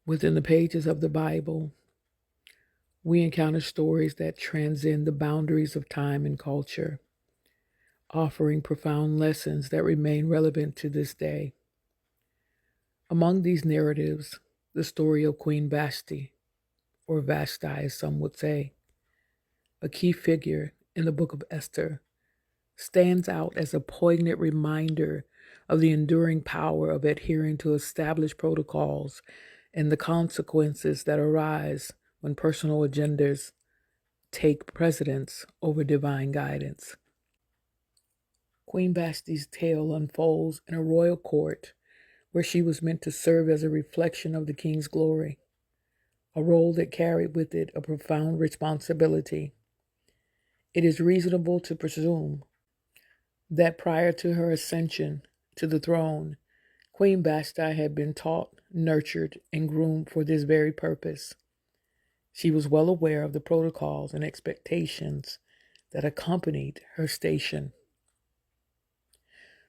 Within the pages of the Bible, we encounter stories that transcend the boundaries of time and culture, offering profound lessons that remain relevant to this day. Among these narratives, the story of Queen Vashti, or Vashti as some would say, a key figure in the book of Esther, stands out as a poignant reminder of the enduring power of adhering to established protocols and the consequences that arise when personal agendas take precedence over divine guidance. Queen Vashti's tale unfolds in a royal court where she was meant to serve as a reflection of the king's glory, a role that carried with it a profound responsibility. It is reasonable to presume that prior to her ascension to the throne, Queen Vashti had been taught, nurtured, and groomed for this very purpose. She was well aware of the protocols and expectations that accompanied her station.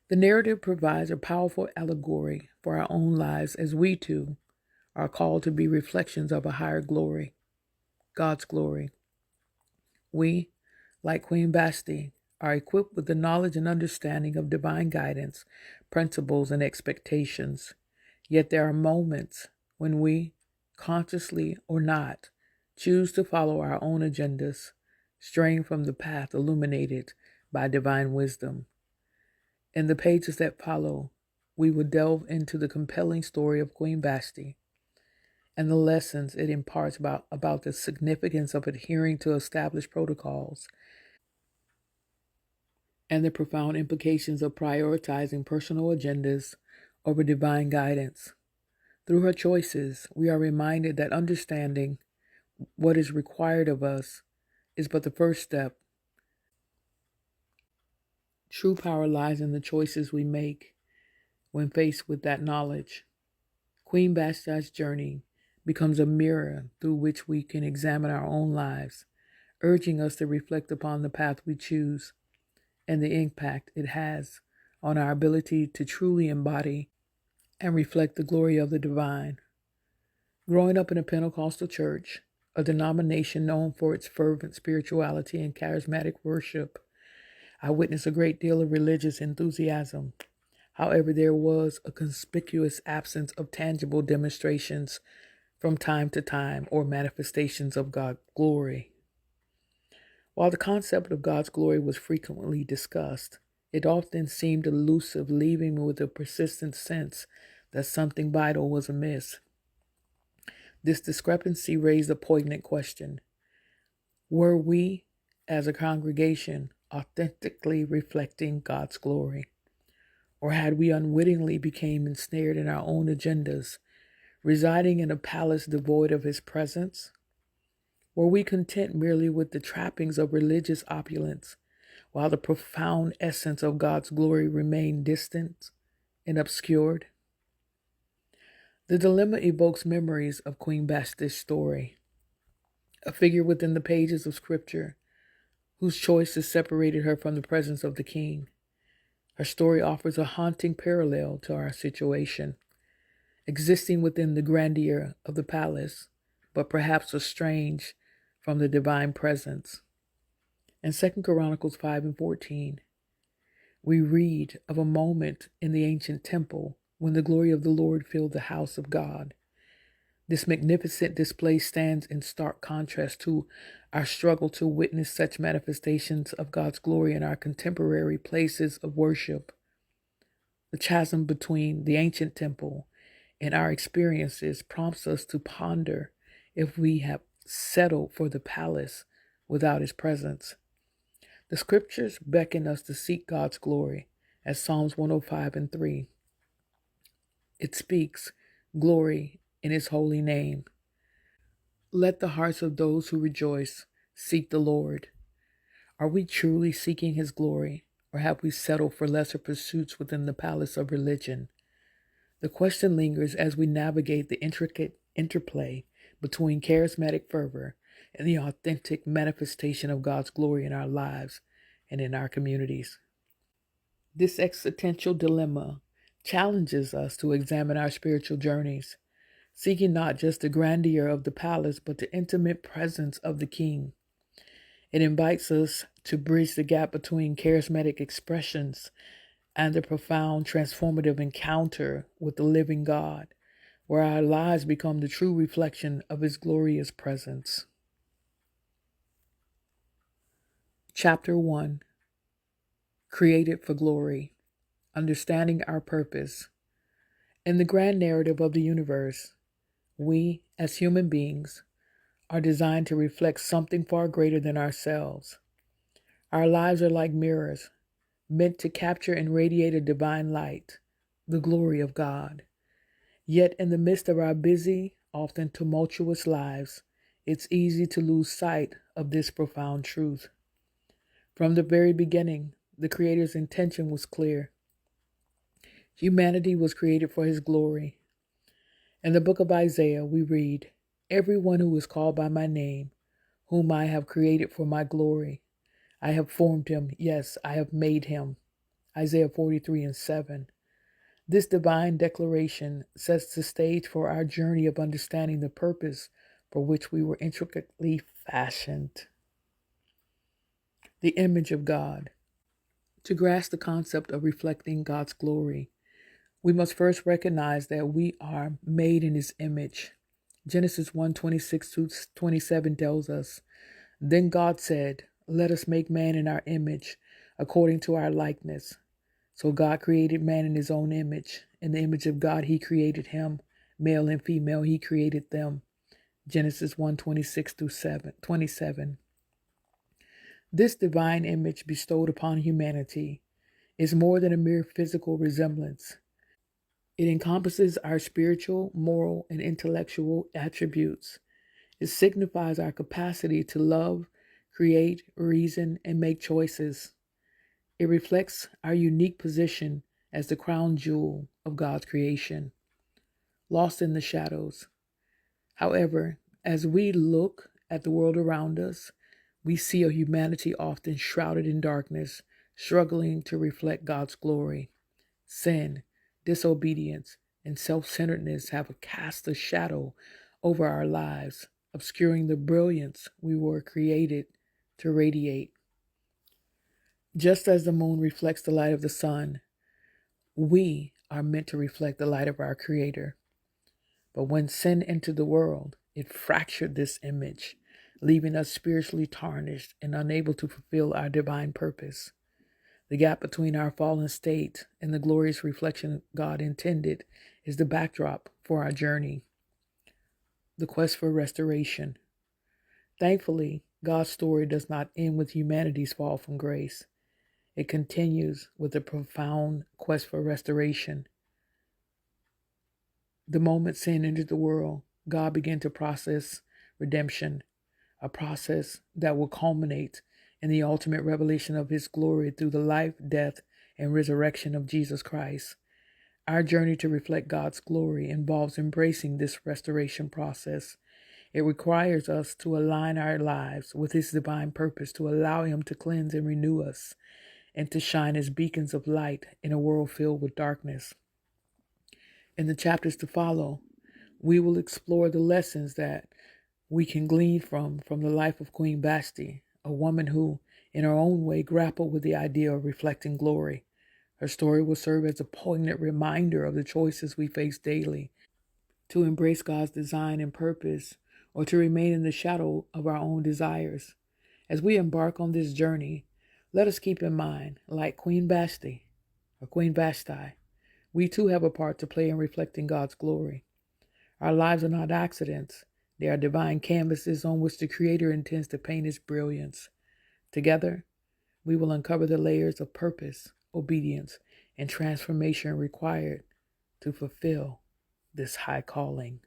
The narrative provides a powerful allegory for our own lives as we too are called to be reflections of a higher glory, God's glory. We, like Queen Vashti, are equipped with the knowledge and understanding of divine guidance, principles, and expectations. Yet there are moments when we, consciously or not, choose to follow our own agendas, straying from the path illuminated by divine wisdom. In the pages that follow, we will delve into the compelling story of Queen Vashti and the lessons it imparts about the significance of adhering to established protocols and the profound implications of prioritizing personal agendas over divine guidance. Through her choices, we are reminded that understanding what is required of us is but the first step. True power lies in the choices we make when faced with that knowledge. Queen Vashti's journey becomes a mirror through which we can examine our own lives, urging us to reflect upon the path we choose and the impact it has on our ability to truly embody and reflect the glory of the divine. Growing up in a Pentecostal church, a denomination known for its fervent spirituality and charismatic worship, I witnessed a great deal of religious enthusiasm. However, there was a conspicuous absence of tangible demonstrations from time to time or manifestations of God's glory. While the concept of God's glory was frequently discussed, it often seemed elusive, leaving me with a persistent sense that something vital was amiss. This discrepancy raised a poignant question. Were we, as a congregation, authentically reflecting God's glory? Or had we unwittingly become ensnared in our own agendas, residing in a palace devoid of His presence? Were we content merely with the trappings of religious opulence, while the profound essence of God's glory remained distant and obscured? The dilemma evokes memories of Queen Vashti's story, a figure within the pages of Scripture whose choices separated her from the presence of the king. Her story offers a haunting parallel to our situation, existing within the grandeur of the palace, but perhaps estranged from the divine presence. In 2 Chronicles 5 and 14, we read of a moment in the ancient temple when the glory of the Lord filled the house of God. This magnificent display stands in stark contrast to our struggle to witness such manifestations of God's glory in our contemporary places of worship. The chasm between the ancient temple and our experiences prompts us to ponder if we have settled for the palace without His presence. The scriptures beckon us to seek God's glory, as Psalms 105 and 3. It speaks glory in His holy name. Let the hearts of those who rejoice seek the Lord. Are we truly seeking His glory, or have we settled for lesser pursuits within the palace of religion? The question lingers as we navigate the intricate interplay between charismatic fervor and the authentic manifestation of God's glory in our lives and in our communities. This existential dilemma challenges us to examine our spiritual journeys, seeking not just the grandeur of the palace, but the intimate presence of the King. It invites us to bridge the gap between charismatic expressions and the profound transformative encounter with the living God, where our lives become the true reflection of His glorious presence. Chapter 1: Created for Glory. Understanding our purpose. In the grand narrative of the universe, we, as human beings, are designed to reflect something far greater than ourselves. Our lives are like mirrors, meant to capture and radiate a divine light, the glory of God. Yet in the midst of our busy, often tumultuous lives, it's easy to lose sight of this profound truth. From the very beginning, the Creator's intention was clear. Humanity was created for His glory. In the book of Isaiah, we read, "Everyone who is called by my name, whom I have created for my glory, I have formed him, yes, I have made him." Isaiah 43:7. This divine declaration sets the stage for our journey of understanding the purpose for which we were intricately fashioned. The image of God. To grasp the concept of reflecting God's glory, we must first recognize that we are made in His image. Genesis 1:26-27 tells us, "Then God said, let us make man in our image, according to our likeness." So God created man in His own image. In the image of God, He created him. Male and female, He created them. Genesis 1:26-27. This divine image bestowed upon humanity is more than a mere physical resemblance. It encompasses our spiritual, moral, and intellectual attributes. It signifies our capacity to love, create, reason, and make choices. It reflects our unique position as the crown jewel of God's creation, lost in the shadows. However, as we look at the world around us, we see a humanity often shrouded in darkness, struggling to reflect God's glory. Sin, disobedience, and self-centeredness have cast a shadow over our lives, obscuring the brilliance we were created to radiate. Just as the moon reflects the light of the sun, we are meant to reflect the light of our Creator. But when sin entered the world, it fractured this image, leaving us spiritually tarnished and unable to fulfill our divine purpose. The gap between our fallen state and the glorious reflection God intended is the backdrop for our journey. The quest for restoration. Thankfully, God's story does not end with humanity's fall from grace. It continues with a profound quest for restoration. The moment sin entered the world, God began to process redemption, a process that will culminate in the ultimate revelation of His glory through the life, death, and resurrection of Jesus Christ. Our journey to reflect God's glory involves embracing this restoration process. It requires us to align our lives with His divine purpose, to allow Him to cleanse and renew us, and to shine as beacons of light in a world filled with darkness. In the chapters to follow, we will explore the lessons that we can glean from the life of Queen Vashti, a woman who, in her own way, grappled with the idea of reflecting glory. Her story will serve as a poignant reminder of the choices we face daily, to embrace God's design and purpose, or to remain in the shadow of our own desires. As we embark on this journey, let us keep in mind, like Queen Vashti, we too have a part to play in reflecting God's glory. Our lives are not accidents. They are divine canvases on which the Creator intends to paint His brilliance. Together, we will uncover the layers of purpose, obedience, and transformation required to fulfill this high calling.